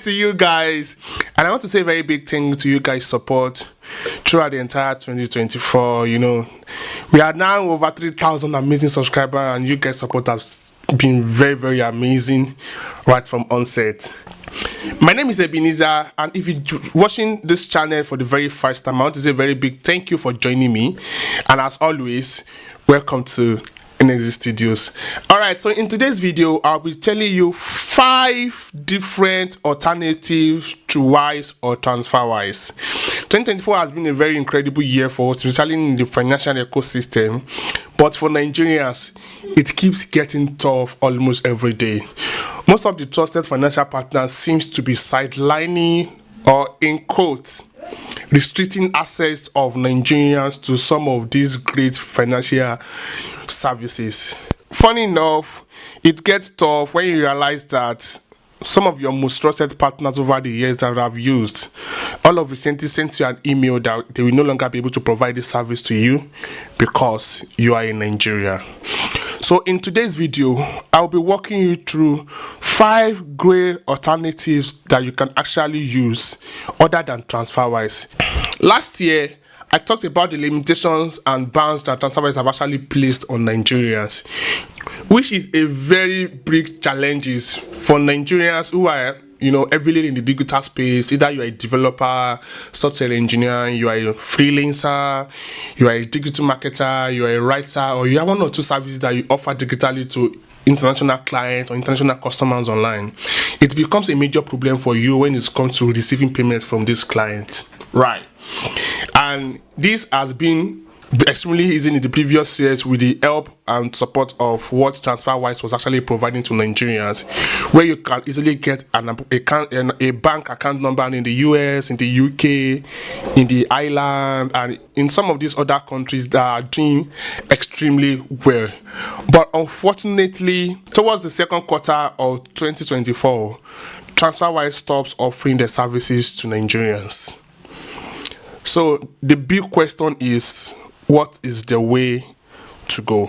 appreciate to you guys, and I want to say a very big thank you to you guys' support throughout the entire 2024. You know, we are now over 3,000 amazing subscribers, and you guys' support has been very, very amazing right from onset. My name is Ebenezer, and if you're watching this channel for the very first time, I want to say a very big thank you for joining me, and as always, welcome to Enegxi Studios. Alright, so in today's video, I'll be telling you 5 different alternatives to Wise or Transferwise. 2024 has been a very incredible year for us, especially in the financial ecosystem, but for Nigerians, it keeps getting tough almost every day. Most of the trusted financial partners seems to be sidelining, or in quotes, restricting access of Nigerians to some of these great financial services. Funny enough, it gets tough when you realize that some of your most trusted partners over the years that have used, all of recently sent you an email that they will no longer be able to provide this service to you because you are in Nigeria. So in today's video, I'll be walking you through 5 great alternatives that you can actually use other than Transferwise. Last year, I talked about the limitations and bans that Transferwise have actually placed on Nigerians, which is a very big challenge for Nigerians who are, heavily in the digital space. Either you are a developer, software engineer, you are a freelancer, you are a digital marketer, you are a writer, or you have one or two services that you offer digitally to international clients or international customers online. It becomes a major problem for you when it comes to receiving payments from this client, right? And this has been extremely easy in the previous years with the help and support of what Transferwise was actually providing to Nigerians, where you can easily get a bank account number in the US, in the UK, in the island, and in some of these other countries that are doing extremely well. But unfortunately, towards the second quarter of 2024, Transferwise stops offering their services to Nigerians. So the big question is, what is the way to go?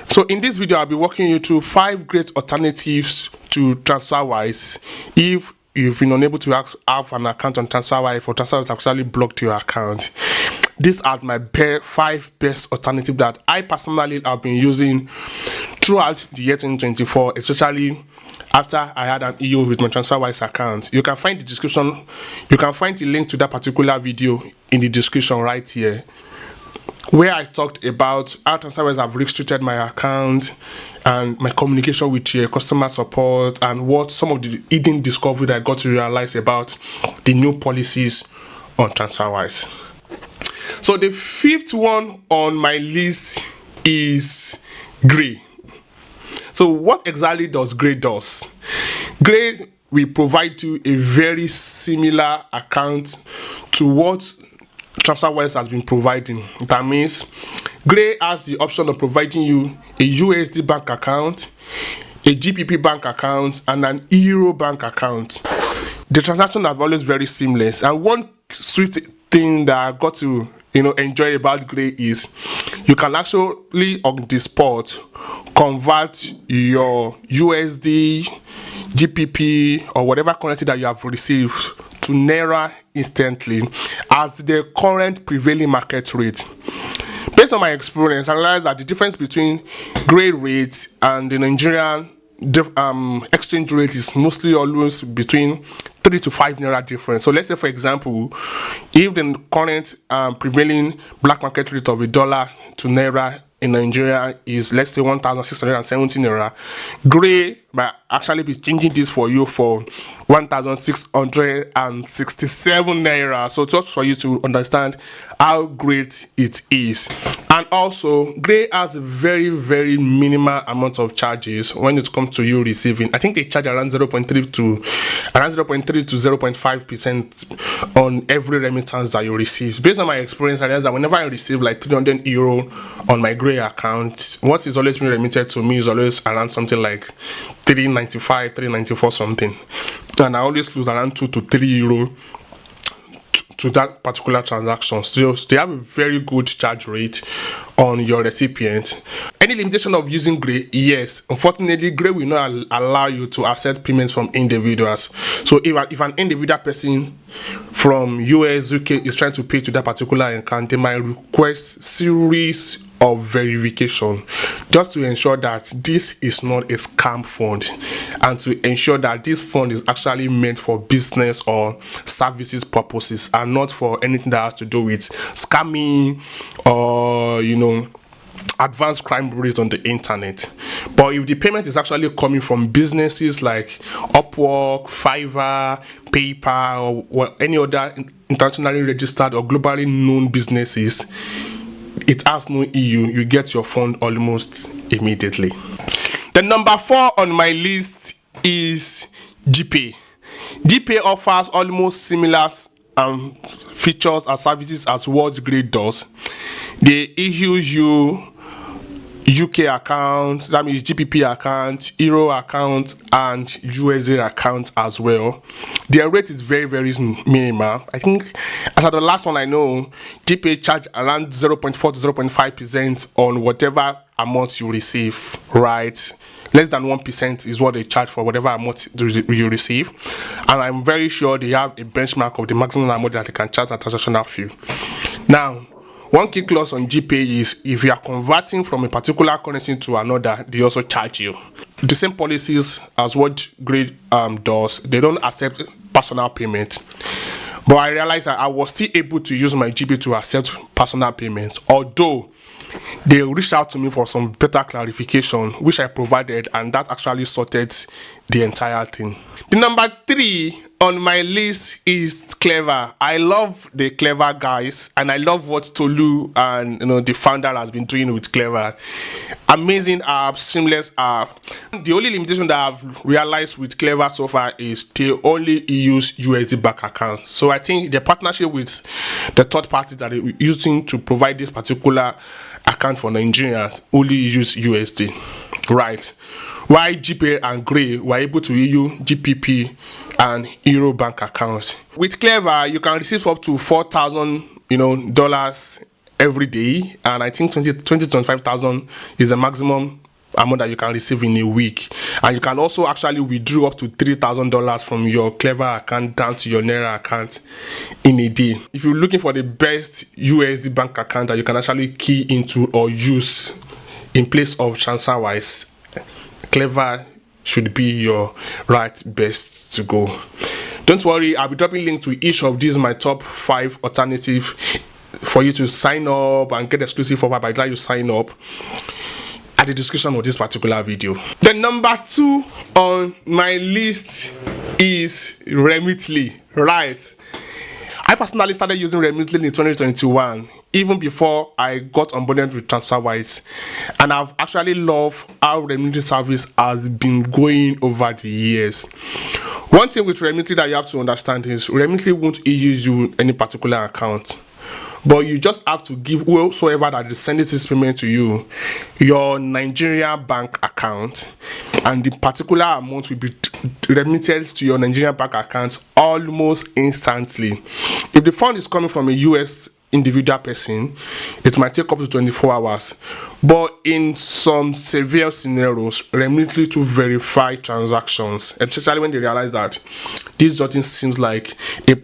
So in this video, I'll be walking you through 5 great alternatives to Transferwise if you've been unable to have an account on Transferwise, or Transferwise actually blocked your account. These are my 5 best alternatives that I personally have been using throughout the year 2024, especially after I had an EU with my Transferwise account. You can find the description, you can find the link to that particular video in the description right here, where I talked about how Transferwise have restricted my account and my communication with your customer support, and what some of the hidden discovery that I got to realize about the new policies on Transferwise. So the 5th one on my list is Gray. So what exactly does Gray does? Gray will provide you a very similar account to what Transferwise has been providing. That means Gray has the option of providing you a USD bank account, a GPP bank account, and an Euro bank account. The transactions are always very seamless, and one sweet thing that I got to enjoy about Gray is you can actually on the spot convert your USD, GPP, or whatever currency that you have received to Naira instantly as the current prevailing market rate. Based on my experience, I realized that the difference between Gray rates and the Nigerian exchange rate is mostly always between 3 to 5 Naira difference. So let's say, for example, if the current prevailing black market rate of a dollar to Naira in Nigeria is, let's say, 1,670 Naira, Gray might actually be changing this for you for 1,667 Naira. So just for you to understand how great it is. And also, Gray has a very, very minimal amount of charges when it comes to you receiving. I think they charge around 0.3 to 0.5% on every remittance that you receive. Based on my experience, I realized that whenever I receive like 300 euro on my Gray account, what is always being remitted to me is always around something like 395, 394 something, and I always lose around 2 to 3 euro to that particular transaction. So they have a very good charge rate on your recipient. Any limitation of using Gray? Yes, unfortunately Gray will not allow you to accept payments from individuals. So if an individual person from US, UK is trying to pay to that particular account, they might request series of verification just to ensure that this is not a scam fund, and to ensure that this fund is actually meant for business or services purposes and not for anything that has to do with scamming or advanced crime rates on the internet. But if the payment is actually coming from businesses like Upwork, Fiverr, PayPal, or any other internationally registered or globally known businesses, it has no EU, you get your fund almost immediately. The number 4 on my list is Geepay. Geepay offers almost similar features and services as what Gray does. They issue you UK account, that means GPP account, Euro account, and USD account as well. Their rate is very, very minimal. I think as at the last one I know, GPay charge around 0.4 to 0.5% on whatever amount you receive, right? Less than 1% is what they charge for whatever amount you receive. And I'm very sure they have a benchmark of the maximum amount that they can charge a transactional fee. Now, one key clause on Geepay is if you are converting from a particular currency to another, they also charge you. The same policies as what Gray does. They don't accept personal payment. But I realized that I was still able to use my Geepay to accept personal payments, although they reached out to me for some better clarification, which I provided, and that actually sorted the entire thing. The number 3 on my list is Cleva. I love the Cleva guys, and I love what Tolu and the founder has been doing with Cleva. Amazing app, seamless app. The only limitation that I've realized with Cleva so far is they only use USD bank account. So I think the partnership with the third party that they're using to provide this particular account for Nigerians only use USD, right? While Geepay and Gray were able to use GPP and Euro bank accounts. With Cleva, you can receive up to $4,000 dollars every day, and I think 25,000 is the maximum amount that you can receive in a week. And you can also actually withdraw up to $3,000 from your Cleva account down to your Naira account in a day. If you're looking for the best USD bank account that you can actually key into or use in place of Transferwise, Cleva should be your right best to go. Don't worry, I'll be dropping link to each of these my top 5 alternative for you to sign up and get exclusive offer by the time you sign up at the description of this particular video. The number 2 on my list is Remitly, right? I personally started using Remitly in 2021, even before I got onboarded with Transferwise, and I've actually loved how Remitly service has been going over the years. One thing with Remitly that you have to understand is Remitly won't use you any particular account, but you just have to give whosoever that is sending this payment to you your Nigerian bank account, and the particular amount will be remitted to your Nigerian bank account almost instantly. If the fund is coming from a US individual person, it might take up to 24 hours. But in some severe scenarios, Remitly to verify transactions, especially when they realize that this doesn't seem like a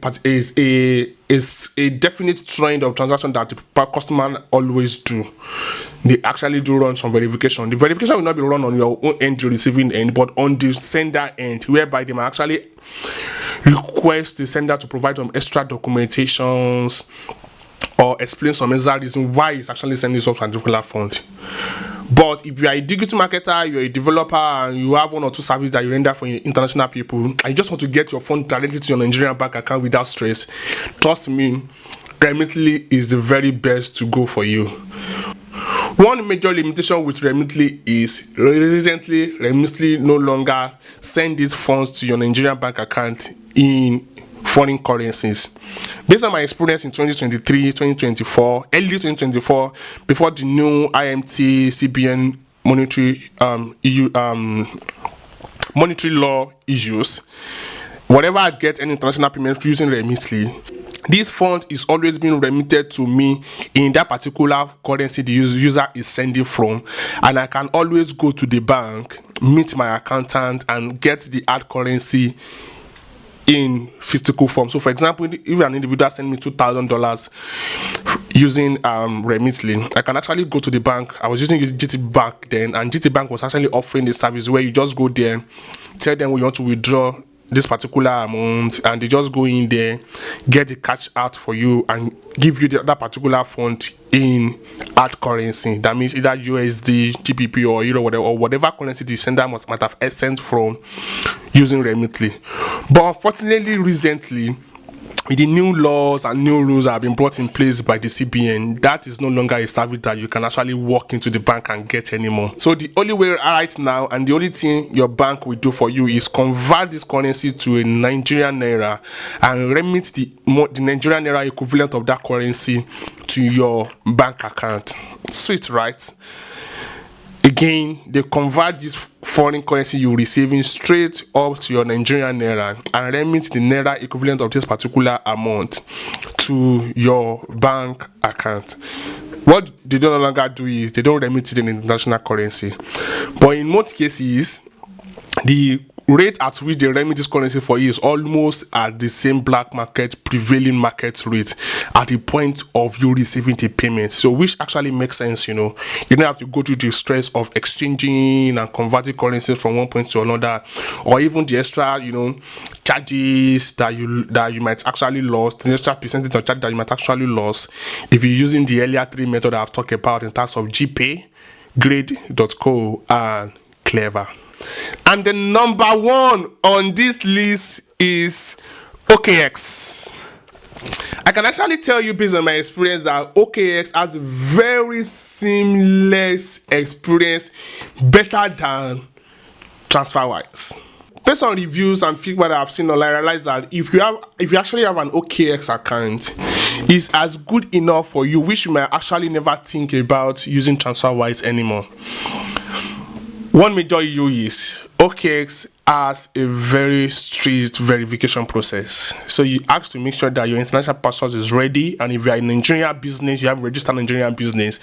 definite trend of transaction that the customer always do. They actually do run some verification. The verification will not be run on your own end, the receiving end, but on the sender end, whereby they might actually request the sender to provide some extra documentations or explain some exact reason why it's actually sending some particular fund. But if you are a digital marketer, you're a developer, and you have 1 or 2 services that you render for international people, and you just want to get your fund directly to your Nigerian bank account without stress, trust me, Remitly is the very best to go for you. One major limitation with Remitly is recently Remitly no longer send these funds to your Nigerian bank account in foreign currencies. Based on my experience in 2023, 2024, early 2024, before the new IMT CBN monetary law issues, whatever I get any international payment using Remitly, this fund is always being remitted to me in that particular currency the user is sending from, and I can always go to the bank, meet my accountant, and get the hard currency in physical form. So for example, if an individual send me $2,000 using Remitly, I can actually go to the bank. I was using GT Bank then, and GT Bank was actually offering the service where you just go there, tell them we want to withdraw this particular amount, and they just go in there, get the cash out for you, and give you that particular fund in hard currency. That means either USD, GBP, or Euro, whatever currency the sender might have sent from using Remitly. But unfortunately, recently, with the new laws and new rules that have been brought in place by the CBN, that is no longer a service that you can actually walk into the bank and get anymore. So the only way right now, and the only thing your bank will do for you, is convert this currency to a Nigerian naira and remit the Nigerian naira equivalent of that currency to your bank account. Sweet, right? Again, they convert this foreign currency you're receiving straight up to your Nigerian naira and remit the naira equivalent of this particular amount to your bank account. What they no longer do is they don't remit it in international currency, but in most cases, the rate at which they remit this currency for you is almost at the same black market prevailing market rate at the point of you receiving the payment. So which actually makes sense, you know. You don't have to go through the stress of exchanging and converting currency from one point to another, or even the extra, you know, charges that you might actually lose, the extra percentage of charge that you might actually lose if you're using the earlier three methods I've talked about in terms of Geepay, Grade.co, and Cleva. And the number one on this list is OKX. I can actually tell you based on my experience that OKX has a very seamless experience, better than Transferwise. Based on reviews and feedback that I've seen online, I realize that if you actually have an OKX account, it's as good enough for you, which you might actually never think about using Transferwise anymore. One major issue is OKX has a very strict verification process. So you have to make sure that your international passport is ready, and if you are a Nigerian business, you have registered Nigerian business,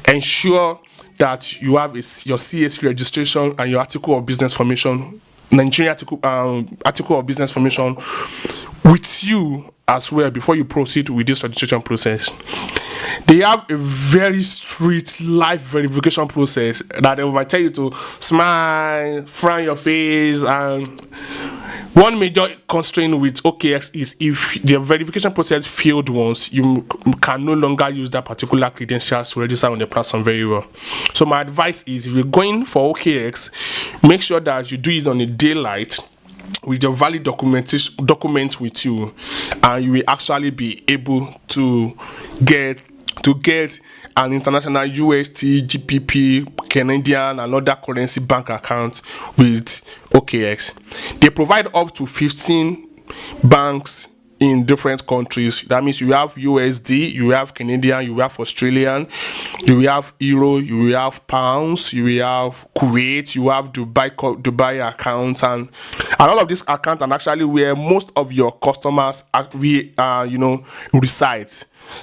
ensure that you have your CAC registration and your article of business formation, Nigerian article of business formation with you as well before you proceed with this registration process. They have a very strict live verification process that they will tell you to smile, frown your face, and one major constraint with OKX is if the verification process failed once, you can no longer use that particular credentials to register on the platform very well. So my advice is, if you're going for OKX, make sure that you do it on a daylight with your valid documents with you, and you will actually be able to get an international UST, GBP, Canadian, and other currency bank account with OKX. They provide up to 15 banks in different countries. That means you have USD, you have Canadian, you have Australian, you have Euro, you have pounds, you have Kuwait, you have Dubai accounts, and all of these accounts are actually where most of your customers reside.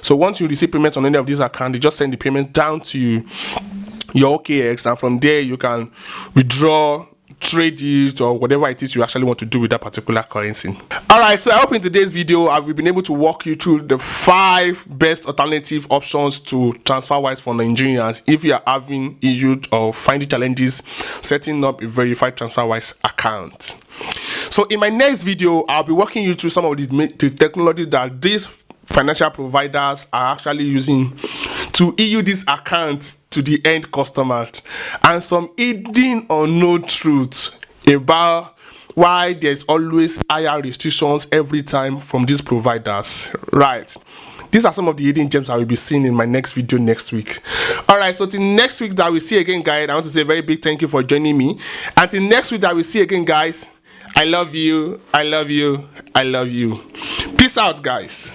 So once you receive payment on any of these accounts, they just send the payment down to your OKX, and from there you can withdraw, trade it, or whatever it is you actually want to do with that particular currency. Alright, so I hope in today's video I've been able to walk you through the 5 best alternative options to Transferwise for Nigerians if you are having issues or finding challenges setting up a verified Transferwise account. So in my next video, I'll be walking you through some of the technologies that these financial providers are actually using to issue this account to the end customers, and some hidden or no truths about why there's always higher restrictions every time from these providers. Right, these are some of the hidden gems I will be seeing in my next video next week. Alright, so till next week that we see again, guys, I want to say a very big thank you for joining me. Until next week that we see again, guys, I love you, I love you, I love you. Peace out, guys.